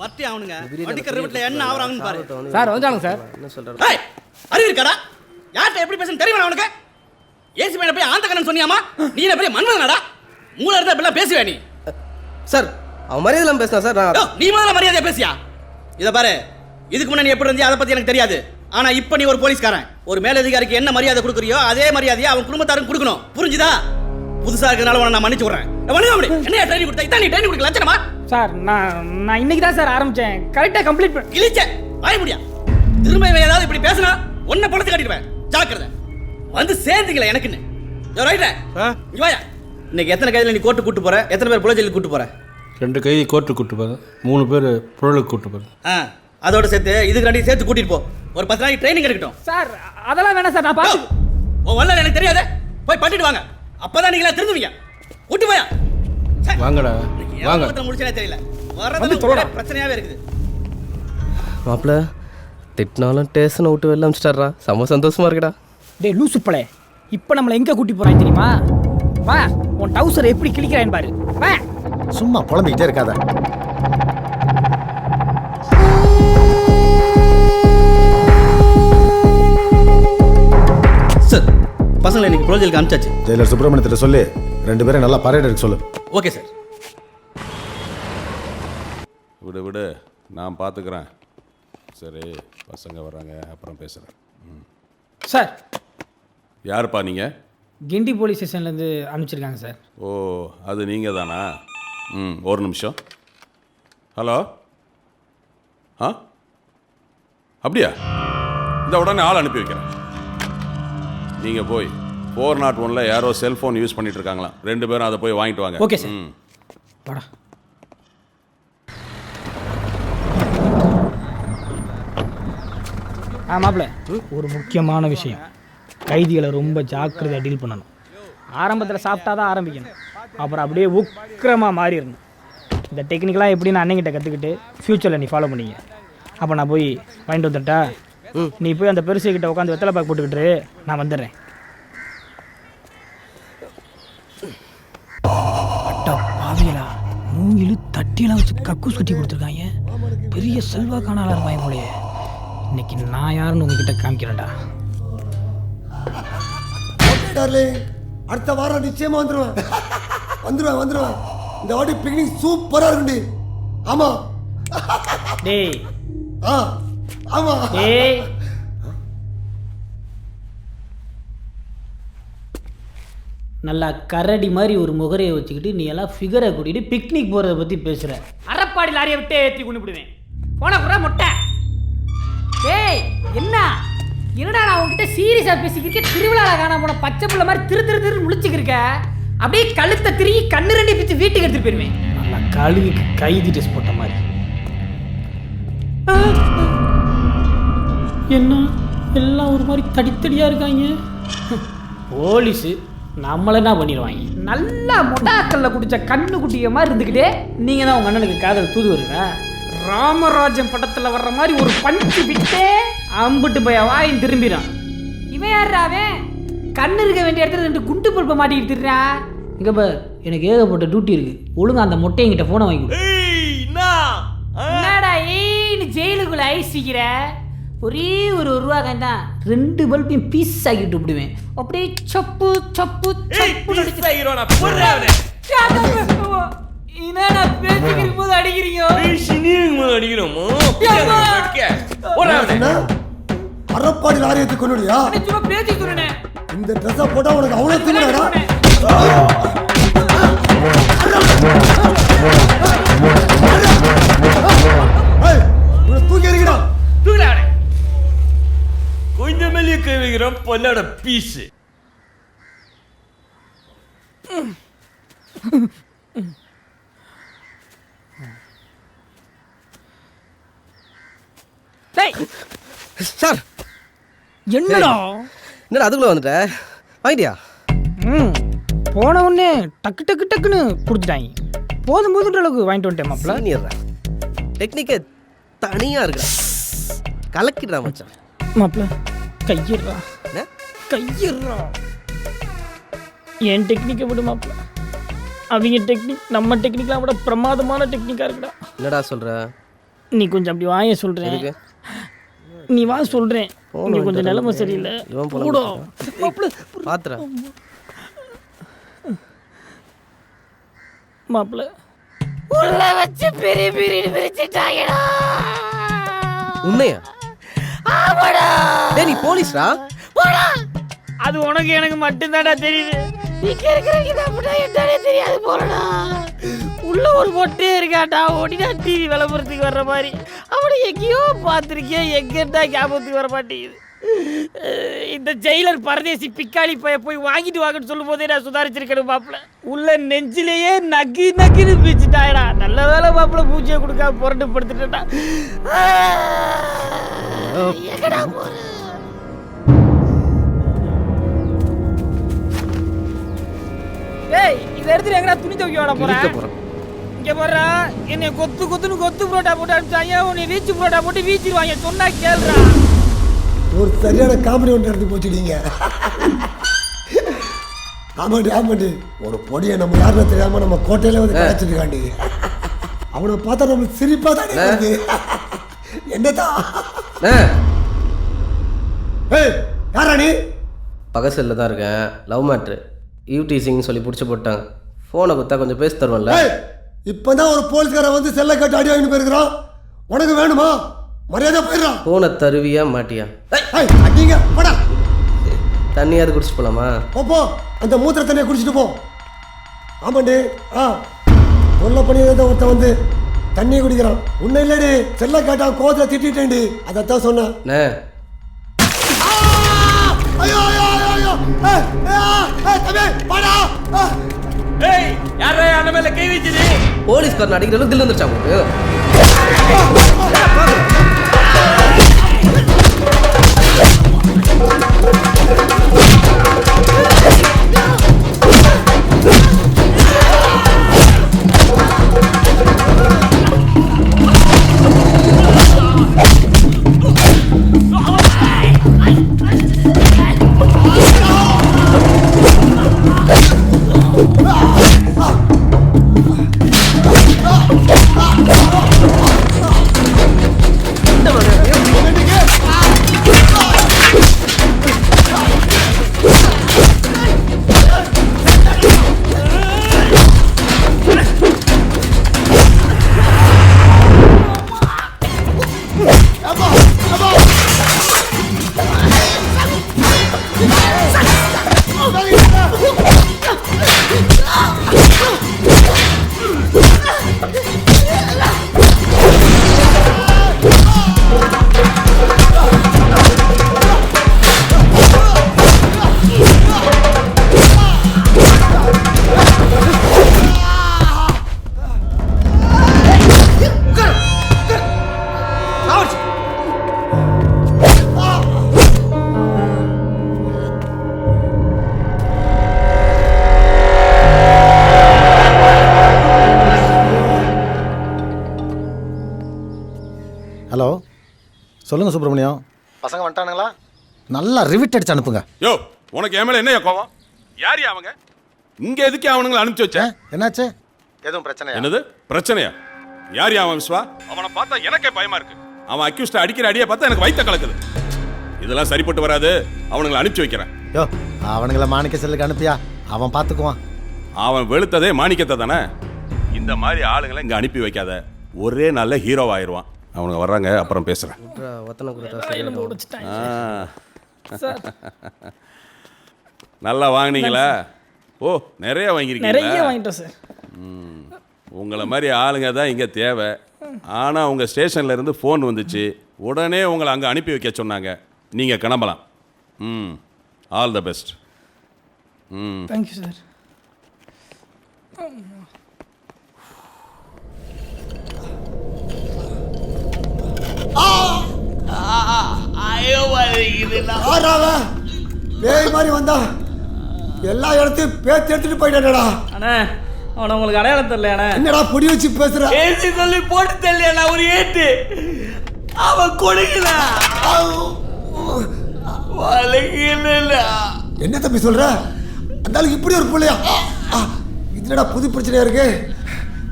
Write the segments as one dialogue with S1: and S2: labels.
S1: வட்டி அவனுங்க அடிக்கிற வீட்டில் என்ன ஆகுறாங்கன்னு பாரு.
S2: சார் வந்துட்டாங்க சார்.
S3: என்ன சொல்றாரு?
S1: ஏய், அறிவு இருக்காடா? யார்கிட்ட எப்படி பேசணும் தெரியுமா உனக்கு? ஏசி மேல போய் ஆந்தக்கண்ணன் சொன்னியாமா? நீ என்ன பெரிய மன்மதனடா? மூளை இருந்தா இப்படிலாம் பேசுவே நீ?
S3: சார் அவன் மரியாதை பேசினா சார்.
S1: நீ முதல்ல மரியாதையா பேசியா? இதை பாரு, இதுக்கு முன்னாடி நீ எப்படி இருந்தியா அதை பத்தி எனக்கு தெரியாது. ஆனா இப்ப நீ ஒரு போலீஸ்காரன். ஒரு மேலதிகாரிக்கு என்ன மரியாதை கொடுக்குறியோ அதே மரியாதையை அவன் குடும்பத்தாருக்கு கொடுக்கணும். புரிஞ்சுதா? புதுசா இருக்கிறதுனால உன நான் மன்னிச்சு விடுறேன். என்ன ட்ரைனிங் கொடுத்தா? இதான் நீ ட்ரைனிங் கொடுக்கல லட்சணமா?
S2: சார் நான் இன்னைக்கு தான் சார் ஆரம்பிச்சேன். கரெக்டா கம்ப்ளீட் பண்ண
S1: கிழிச்ச வாய முடியா? திரும்ப இவன் ஏதாவது இப்படி பேசினா ஒன்ன பழத்து கட்டிடுவேன். ஜாக்கிரதை. வந்து சேர்ந்துங்களா எனக்குன்னு. ரைட்டா இங்க வாயா. இன்னைக்கு எத்தனை கைதில நீ கோர்ட்டு கூட்டு போற? எத்தனை பேர் புலஜெயிலுக்கு கூட்டு போற?
S4: 2 கைதி கோர்ட்டு கூட்டு போகிறேன், 3 பேர் புழலுக்கு கூட்டு போகிறேன்.
S1: அதோட சேர்த்து இதுக்கு 2 சேர்த்து கூட்டிட்டு போ. ஒரு 10 நாளைக்கு ட்ரைனிங் எடுக்கட்டும்.
S2: சார். அதெல்லாம் வேணாம் சார், நான் பாத்து.
S1: உன் வல்ல எனக்கு தெரியாது. போய் பண்ணிட்டு வாங்க. அப்பதான் நீங்களா திருந்துவீங்க. கூட்டி போயா.
S4: வாங்கடா வாங்க.
S1: முடிச்சனே தெரியல. வரது பிரச்சனையாவே இருக்குது.
S3: மாப்பிள்ள திட்டினாலும் டேஷனை விட்டு வெளில அமிச்சிட்டாரா. செம்ம சந்தோஷமா இருக்குடா.
S2: டேய் லூசு பழே, இப்போ நம்மளை எங்க கூட்டி போறாங்க தெரியுமா? வா, உன் டவுசர் எப்படி கிழிக்கிறான்னு பாரு. வா.
S5: சும்மா புலம்பிக்கிட்டே இருக்காத.
S1: சார், பசங்களை இன்னைக்கு ப்ரோஜெக்ட் அனுப்பிச்சாச்சு.
S5: ஜெயிலர் சுப்பிரமணியத்திட்ட சொல்லி 2 பேரும் நல்லா பரேட் எடுக்க சொல்லு.
S1: Okay sir.
S6: விடு நான் பார்த்துக்கிறேன். சரி, பசங்க வராங்க, அப்புறம் பேசுகிறேன்.
S2: சார்.
S6: யாருப்பா நீங்கள்?
S2: கிண்டி போலீஸ் ஸ்டேஷன்லேருந்து அனுப்பிச்சிருக்காங்க சார்.
S6: ஓ, அது நீங்கள் தானா? ஒரு நிமிஷம். ஹலோ. அப்படியா? இந்த உடனே ஆள் அனுப்பி வைக்கிறேன். நீங்கள் போய் 401 யாரோ செல்ஃபோன் யூஸ் பண்ணிட்டு இருக்காங்களாம். 2 பேரும் அதை போய் வாங்கிட்டு வாங்க.
S2: Okay sir. வாடா. மாப்பிள்ள, ஒரு முக்கியமான விஷயம். கைதிகளை ரொம்ப ஜாக்கிரதையாக டீல் பண்ணணும். ஆரம்பத்தில் சாப்பிட்டா தான் ஆரம்பிக்கணும். அப்புறம் அப்படியே உக்கிரமாக மாறிடணும். இந்த டெக்னிக்கெலாம் எப்படி நான் அண்ணங்கிட்ட கற்றுக்கிட்டு ஃப்யூச்சரில் நீ ஃபாலோ பண்ணிங்க. அப்போ நான் போய் வாங்கிட்டு வந்துட்டா? நீ போய் அந்த பெருசுக்கிட்ட உட்காந்து வெத்தலை பாக்கு போட்டுக்கிட்டு நான் வந்துடுறேன். அட்டா பாவியலா, மூங்கிலு தட்டியெல்லாம் வச்சு கக்கு சுட்டி கொடுத்துருக்காங்க. பெரிய செல்வா காணால இருப்பாங்க போலயே. இன்னைக்கு நான் யாருன்னு உங்ககிட்ட காமிக்கிறேன்டா.
S7: அடுத்த வாரம் நிச்சயமா வந்துருவேன். இந்த வாட்டி பிக்னிக் சூப்பரா இருக்குண்டி. ஆமா
S2: டேய்.
S7: ஆமா
S2: டேய். நல்லா கரடி மாதிரி ஒரு முகரையை வச்சுக்கிட்டு நீ எல்லாம் ஃபிகரை கூட்டிட்டு பிக்னிக் போகிறத பற்றி பேசுகிற. அறப்பாடி லாரியை விட்டு ஏற்றி கொண்டு விடுவேன். போன கூட முட்டை. ஏய் என்னடா நான் உங்ககிட்ட சீரியஸாக பேசிக்கிருக்கேன். திருவிழாவில் காண போன பச்சை பிள்ளை மாதிரி திரு முழிச்சுக்கிருக்க. அப்படியே கழுத்தை திரும்பி கண்ணு 2 பிச்சு வீட்டுக்கு எடுத்துட்டு போயிருவேன். நல்லா கழுவிக்கு கைதி டெஸ்ட் போட்ட மாதிரி. என்ன எல்லாம் ஒரு மாதிரி தடித்தடியாக இருக்காங்க. போலீஸு நம்மள என்ன பண்ணிடுவாங்க. நல்லா மொட்டாக்கல்ல குடிச்ச கண்ணு குட்டிய மாதிரி இருந்துக்கிட்டே நீங்கள் தான் உங்கள் அண்ணனுக்கு காதல் தூது வருங்க. ராமராஜன் படத்தில் வர்ற மாதிரி ஒரு பஞ்சு விட்டே அம்பிட்டு போய் வாயும் திரும்பிடான். இவன் யாராவே கண்ணு இருக்க வேண்டிய இடத்துல 2 குண்டு பல்பை மாட்டிக்கிட்டு திருறா. இங்கே பார், எனக்கு ஏகப்பட்ட டியூட்டி இருக்கு. ஒழுங்கா அந்த மொட்டை என்கிட்ட ஃபோனை வாங்கி கொடு. என்னடா ஏன்னு ஜெயிலுக்குள்ள ஐசிக்கிற? ஒரே ஒரு ரூபா தான் 2 பல்பையும் பீஸ் ஆகிட்டு விடுவேன். அப்படியே சப்பு சப்பு சப்பு என்னடா பேசிக்கிற போது அடிக்கிறீங்க?
S7: அறப்பாடி லாரியத்தை கொண்டுடியா?
S2: சும்மா பேசி சொல்லுனே.
S7: இந்த ட்ரெஸ்ஸை போட்டா உனக்கு அவ்வளவு திமிரடா? தூக்கி எறிங்கடா.
S8: கொஞ்சம் மேலே கை வைக்கிறோம் பொல்லாட பீஸு.
S3: சார்
S2: என்னடா
S3: அதுக்குள்ள வந்துட்ட? வாங்கிட்டியா?
S2: போன உடனே டக்குன்னு கொடுத்துட்டாங்க. போதும் அளவுக்கு வாங்கிட்டு வந்துட்டேன் மாப்பிள்ள.
S3: சீனியர் டெக்னிக்கே தனியாக இருக்கிற கலக்கிடுறா மச்சான்.
S2: மாப்பிள்ள கையிடுறா. என் டெக்னிக்கை விடு மாப்பிள்ள. அவங்க டெக்னிக் நம்ம டெக்னிக்லாம் விட பிரமாதமான டெக்னிக்காக இருக்குடா.
S3: என்னடா சொல்கிற?
S2: நீ கொஞ்சம் அப்படி வாங்க சொல்கிறேன்.
S3: எதுக்கு?
S2: நீ வா சொல்கிறேன். இங்கே கொஞ்சம் நிலைமை சரியில்லை.
S3: இவன்
S2: கூடோ
S3: பாத்துற
S2: மாப்பிள்ள உள்ள வச்சு பெரிய பெரிய பிரிச்சுட்டாங்கடா.
S3: உண்மையா?
S2: ஆமாடா.
S3: டேய் நீ போலீஸ்டா?
S2: போடா. அது உனக்கு எனக்கு மட்டும்தான்டா தெரியுது. இங்க இருக்கிறவங்க அப்படின்னா என்னன்னே தெரியாது போறடா. உள்ள ஒரு பொட்டே இருக்காட்டா, ஓடினா டிவி விளம்பரத்துக்கு வர்ற மாதிரி. அவனை எங்கேயோ பார்த்துருக்கேன், எங்கன்னா ஞாபகத்துக்கு வர மாட்டேங்குது. இந்த ஜெயிலர் பரதேசி பிக்காளி பைய போய் வாங்கிட்டு வாங்கன்னு சொல்லும் போதே நான் சுதாரிச்சிருக்கணும் மாப்பிள்ள. உள்ள நெஞ்சிலேயே நக்கு நக்குன்னு பிரிச்சுட்டாயடா. நல்ல வேலை மாப்பிள்ள பூஜையை கொடுக்காம புரண்டு படுத்துட்டா. எங்கடா போற? ஏய், இதை எடுத்துட்டு எங்கடா துணி துவைக்க விட போறேன்? இங்க போறா, என்னை கொத்து கொத்துன்னு கொத்து புரோட்டா போட்டு அனுப்பிச்சாங்க. உன்னை வீச்சு புரோட்டா போட்டு வீச்சிருவாங்க. சொன்னா கேளுடா.
S7: ஒரு சரியான காமெடி ஒன்று எடுத்து போச்சுட்டீங்க. ஆமாண்டி ஒரு பொடியை நம்ம யாருன்னு தெரியாம நம்ம கோட்டையில வந்து காய்ச்சிருக்காண்டி. அவனை பார்த்தா நம்மளுக்கு சிரிப்பா தான் இருக்கு. என்னதான் யாரா நீ?
S3: பகசல்ல தான் இருக்கேன். லவ் மேட்ரு யூடிசிங்னு சொல்லி பிடிச்சி போட்டாங்க. ஃபோனை கொடுத்தா கொஞ்சம் பேசி தருவோம்ல.
S7: இப்பதான் ஒரு போலீஸ்காரன் வந்து செல்ல கட்டு அடி வாங்கிட்டு போயிருக்கிறான். உனக்கு வேணுமா? மரியாதை போயிடுறான்.
S3: ஃபோனை தருவியா மாட்டியா?
S7: அடிங்க படா.
S3: தண்ணியாவது குடிச்சு போலாமா?
S7: போ, அந்த மூத்திர தண்ணியை குடிச்சிட்டு போ. ஆமாண்டி. சொல்ல பண்ணியிருந்த ஒருத்தன் வந்து தண்ணி குடிக்கிறான். உன்னை இல்லடி, செல்ல காட்டா கோவத்தில் திட்டேன்டி. அதைத்தான் சொன்னேன்.
S3: போலீஸ்காரன் அடிக்கிற அளவுக்கு தில் வந்துருச்சாங்க.
S5: ஹலோ, சொல்லுங்க சுப்பிரமணியம். பசங்க வந்துட்டானுங்களா? நல்லா ரிவிட் அடிச்சு அனுப்புங்க.
S6: யோ, உனக்கு என் மேல என்ன கோவம்? யார் அவங்க? இங்க எதுக்கு அவனுங்களை அனுப்பிச்சு வச்சேன்?
S5: என்னாச்சு? எதுவும் பிரச்சனை?
S6: என்னது பிரச்சனையா? யார் அவன் விஸ்வா? அவனை பார்த்தா எனக்கே பயமா இருக்கு. அவன் அக்யூஸ்ட் அடிக்கிற அடியை பார்த்தா எனக்கு வயித்த கலக்குது. இதெல்லாம் சரிப்பட்டு வராது. அவனுங்களை அனுப்பிச்சு வைக்கிறேன்.
S5: யோ, அவனுங்களை மாணிக்க செல்லுக்கு அனுப்பியா? அவன் பார்த்துக்குவான்.
S6: அவன் வெளுத்ததே மாணிக்கத்தை தானே. இந்த மாதிரி ஆளுங்களை இங்க அனுப்பி வைக்காத. ஒரே நல்ல ஹீரோவாயிருவான். அவனுங்க வர்றாங்க, அப்புறம் பேசுறேன். நல்லா வாங்கினீங்களா? ஓ, நிறைய வாங்கிருக்கீங்களா?
S2: நிறைய வாங்கிட்டோம் சார்.
S6: உங்களை மாதிரி ஆளுங்க தான் இங்கே தேவை. ஆனால் உங்கள் ஸ்டேஷன்ல இருந்து ஃபோன் வந்துச்சு. உடனே உங்களை அங்கே அனுப்பி வைக்க சொன்னாங்க. நீங்கள் கிளம்பலாம். All the best.
S2: Thank you sir.
S7: பேய் மாதிரி வந்தா எல்லா இடத்தையும் பேத்து எடுத்துட்டு போயிட்டானடா.
S2: அண்ணா, அவனை உங்களுக்கு அடையாளம் தெரியல.
S7: என்னடா பொடி வச்சு பேசுற?
S8: பேசி சொல்லி போட்டு தெரியல ஒரு ஏட்டு. அவன் கொடுக்கல.
S7: என்ன தம்பி சொல்ற? அந்த இப்படி ஒரு பிள்ளையா? இதுடா புது பிரச்சனையா இருக்கு.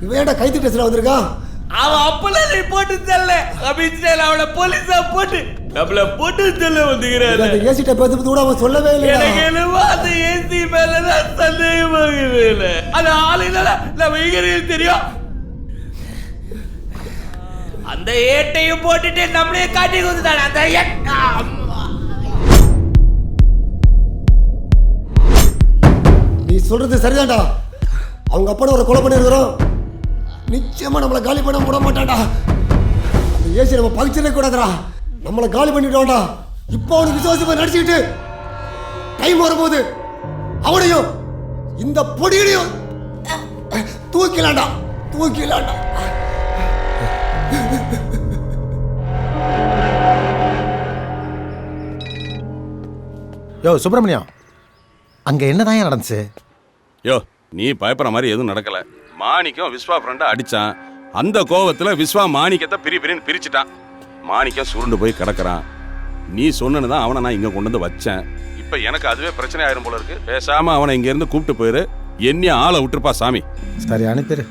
S7: இவன் ஏடா கைத்து பேசுற வந்திருக்கான்?
S8: அவன் அப்பெல்லாம் நீ போட்டு தரல அபிஷேக் அவளை போலீஸா போட்டு நம்மள போட்டு தரல வந்துக்கிறாரு.
S7: அந்த ஏசிட்ட பேசுறது கூட அவன் சொல்லவே இல்லை.
S8: எனக்கு என்னவோ அந்த ஏசி மேலதான் சந்தேகமாகவே இல்லை. அது ஆளுனால நம்ம இங்க தெரியும். அந்த ஏட்டையும் போட்டுட்டு நம்மளே காட்டி கொடுத்துட்டான் அந்த
S7: நீ சொல்றது சரிதான்டா. அவங்க அப்பா ஒரு கொலை பண்ணிருக்கிறோம். நிச்சயமா நம்மளை காலி பண்ண விட மாட்டான்டா. அந்த ஏசி நம்ம பகிச்சிடவே கூடாதுடா. நம்மளை காலி பண்ணிட்டோம்டா. இப்போ அவனுக்கு விசுவாசமா நடிச்சுக்கிட்டு டைம் வரும்போது அவனையும் இந்த பொடியையும் தூக்கிலாண்டா.
S5: யோ சுப்பிரமணியம், அங்கே என்னதான் நடந்துச்சு?
S6: யோ நீ பயப்படுற மாதிரி எதுவும் நடக்கல. மாணிக்கம் விஸ்வா ஃப்ரெண்டை அடிச்சான். அந்த கோவத்துல விஸ்வா மாணிக்கத்தை பிரின்னு பிரிச்சுட்டான். மாணிக்கம் சுருண்டு போய் கிடக்குறான். நீ சொன்னது தான் அவனை நான் இங்க கொண்டு வந்து வச்சேன். இப்ப எனக்கு அதுவே பிரச்சனை ஆயிரும் போல இருக்கு. பேசாம அவனை இங்க இருந்து கூப்பிட்டு போயிரு. என்னைய ஆளை விட்டுருப்பா சாமி.
S5: சரி அனுப்பிடு.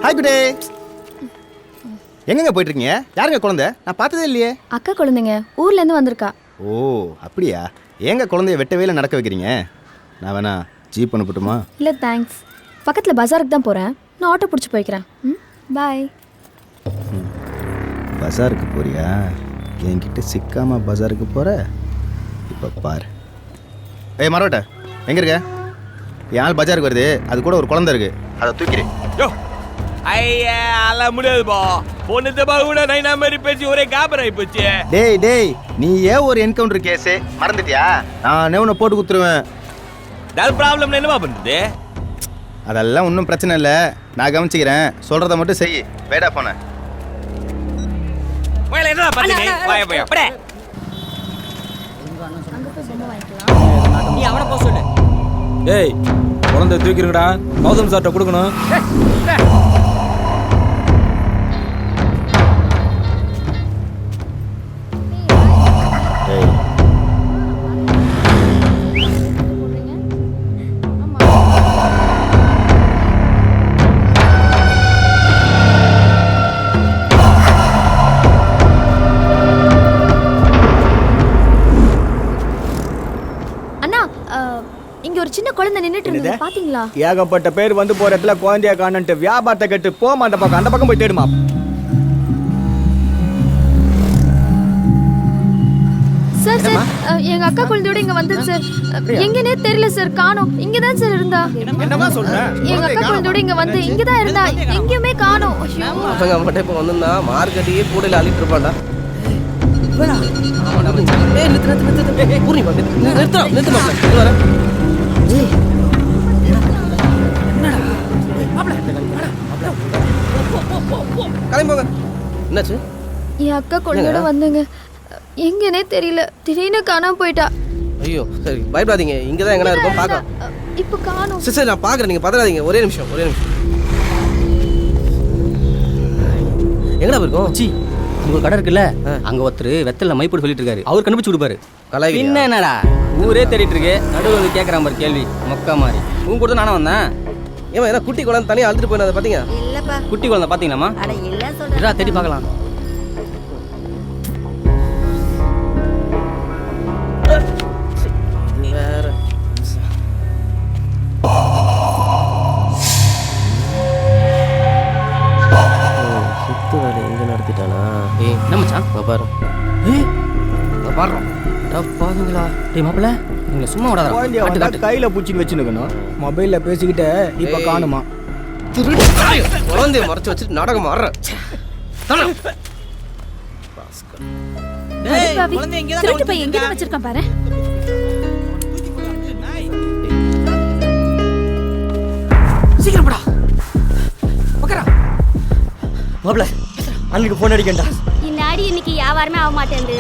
S9: ஹாய் குடே. எங்கங்க போயிட்டு இருக்கீங்க? யாருங்க குழந்தை? நான் பார்த்ததே இல்லையே.
S10: அக்கா குழந்தைங்க ஊர்ல இருந்து வந்திருக்கா.
S9: ஓ அப்படியா? ஏங்க குழந்தைய வெட்டவேல நடக்க வைக்கிறீங்க? நான் வேணா ஜீப் அனுப்பட்டுமா?
S10: இல்ல தேங்க்ஸ். பக்கத்துல பஜாருக்கு தான் போறேன். நான் ஆட்டோ பிடிச்சி போய்க்கிறேன். பாய்.
S9: பஜாருக்கு போறியா? என்கிட்ட சிக்காம பஜாருக்கு போற? இப்போ பாரு. ஏய் மரோட்ட எங்க இருக்க? என் ஆள் பஜாருக்கு வருது. அது கூட ஒரு குழந்தை இருக்கு. அதை தூக்கிறேன்.
S8: யோ ஐயா அல்ல முடியாதுப்பா. பொண்ணுத்த கூட நைனா மாதிரி பேசி ஒரே காபர் ஆகி போச்சு.
S9: டேய் நீ ஏன் ஒரு என்கவுண்டர் கேஸு மறந்துட்டியா? நான் உன்னை போட்டு குத்துருவேன்.
S8: டல் ப்ராப்ளம் என்னமா பண்ணுது?
S9: அதெல்லாம் ஒன்றும் பிரச்சனை இல்லை. நான் கவனிச்சுக்கிறேன். சொல்கிறத மட்டும் செய். வேடா போன
S8: என்ன பார்த்தீங்க? நீ அவனை போக சொல்லு.
S4: ஏய் குழந்தை தூக்கிருக்கடா. கௌதம் சார்ட்ட கொடுக்கணும்.
S10: இங்க ஒரு சின்ன குழந்தை நின்னுட்டு இருந்தது பாத்தீங்களா?
S9: ஏகப்பட்ட பேர் வந்து போற இடத்துல குழந்தைய காணன்ட்டு வியாபாரத்தை கட்டு போமா. அந்த பக்கம் போய் தேடுமா.
S10: சார் எங்க அக்கா குழந்தையோட இங்க வந்தது சார். எங்கனே தெரியல சார். காணோம். இங்க தான் சார் இருந்தா.
S9: என்னமா சொல்ற?
S10: எங்க அக்கா குழந்தையோட இங்க வந்து இங்க தான் இருந்தா. எங்கயுமே காணோம்.
S3: அவங்க மட்டும் இப்போ வந்திருந்தா மார்க்கெட்டையே கூடையில் அள்ளிட்டு இருப்பான்டா. என்னாச்சு?
S10: என் அக்கா குழந்தையோட வந்தங்க. எங்கனே தெரியல. திடீர்னு காணாம போயிட்டா.
S3: ஐயோ சரி பயப்படாதீங்க. இங்கே தான் எங்கடா இருக்கும் பார்க்கலாம்.
S10: இப்போ காணோம்.
S3: சரி நான் பார்க்குறேன். நீங்கள் பதறாதீங்க. ஒரே நிமிஷம். எங்கடா இருக்கும்?
S1: சி உங்க கடை இருக்குல்ல, அங்க ஒருத்தர் வெத்தல மைப்போடு சொல்லிட்டு இருக்காரு. அவர் கண்டுபிடிச்சு கொடுப்பாரு. என்னடா ஊரே தேடிட்டு இருக்கு. நடுவு வந்து கேட்கறான் பாரு கேள்வி மொக்கா மாதிரி. உங்க கூட நானும் வந்தேன்.
S3: ஏமா ஏதாவது குட்டி குழந்தை தனியாக அழுதுட்டு போயிருந்தா பார்த்தீங்க?
S10: இல்லப்பா.
S1: குட்டி குழந்தை பாத்தீங்களாமா?
S10: அட இல்ல சொல்றேன்.
S1: தேடி பார்க்கலாம்.
S3: வேற சுத்து வேலை எங்க நடத்திட்டானா?
S1: ஏய் என்ன மச்சான்
S3: பாரு.
S1: பாடுறோம் பாருங்களா. டேய் மாப்பிள்ள நீங்க சும்மா விடாத.
S9: கையில பூச்சின்னு வச்சுக்கணும். மொபைல்ல பேசிக்கிட்ட இப்ப காணுமா?
S3: குழந்தைய மறைச்சு வச்சுட்டு நாடகம் ஆடுறேன்.
S10: குழந்தை எங்க தான் திருட்டு பையன் எங்க தான் வச்சிருக்கான் பாரு.
S8: சீக்கிரம் போடா. உட்காரா. மாப்ள அன்னைக்கு போன் அடிக்கண்டா.
S10: இந்த ஆடி இன்னைக்கு வியாபாரமே ஆக மாட்டேங்குது.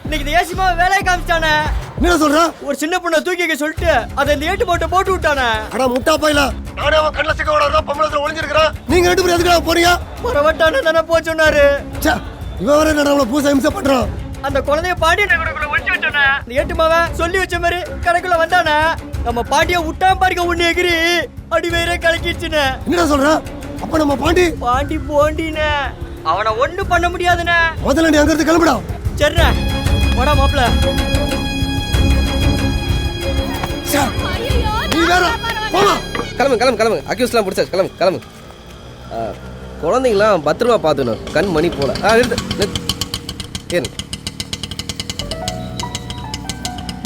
S8: இன்னைக்கு ஏசிமா வேலையை காமிச்சானே.
S7: என்ன சொல்ற?
S1: ஒரு சின்ன பொண்ணை தூக்கிக்க சொல்லிட்டு அதை இந்த ஏட்டு போட்டு போட்டு விட்டானே.
S7: அட முட்டா பையலா, நானே அவன் கண்ணில் சிக்க விடாதான் பொம்பளத்துல ஒளிஞ்சிருக்கிறான். நீங்க 2 பேரும் எதுக்குடா போறீங்க?
S1: பரவட்டானே தானே போக சொன்னாரு.
S7: ச்சே, இவன் வர நம்மள பூசா இம்சை பண்றான்.
S1: அந்த குழந்தைய பாண்டிய நகருக்குள்ள ஒளிச்சு வச்சானே. இந்த ஏட்டு மாவன் சொல்லி வச்ச மாதிரி கடைக்குள்ள வந்தானே. நம்ம பாண்டிய விட்டான் பாருங்க ஒண்ணு எகிரி அடி வேற கலக்கிடுச்சுனே.
S7: என்னடா சொல்ற? அப்ப நம்ம பாண்டி
S1: பாண்டி போண்டினே அவனை ஒண்ணு பண்ண முடியாதுனே.
S7: முதல்ல நீ அங்க இருந்து கிளம்புடா.
S1: சரிண்ணே, போடா மாப்ள.
S7: நீ வேற போமா.
S3: கிளம்பு அக்யூஸ்லாம் பிடிச்சாச்சு. கிளம்பு குழந்தைங்களாம் பத்திரமா பார்த்துக்கணும். கண் மணி போல. ஏன்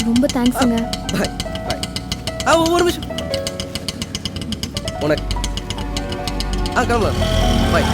S10: ரொம்ப தேங்க்ஸுங்க.
S3: பாய். ஒரு நிமிஷம் உனக்கு கிளம்பலாம். பாய்.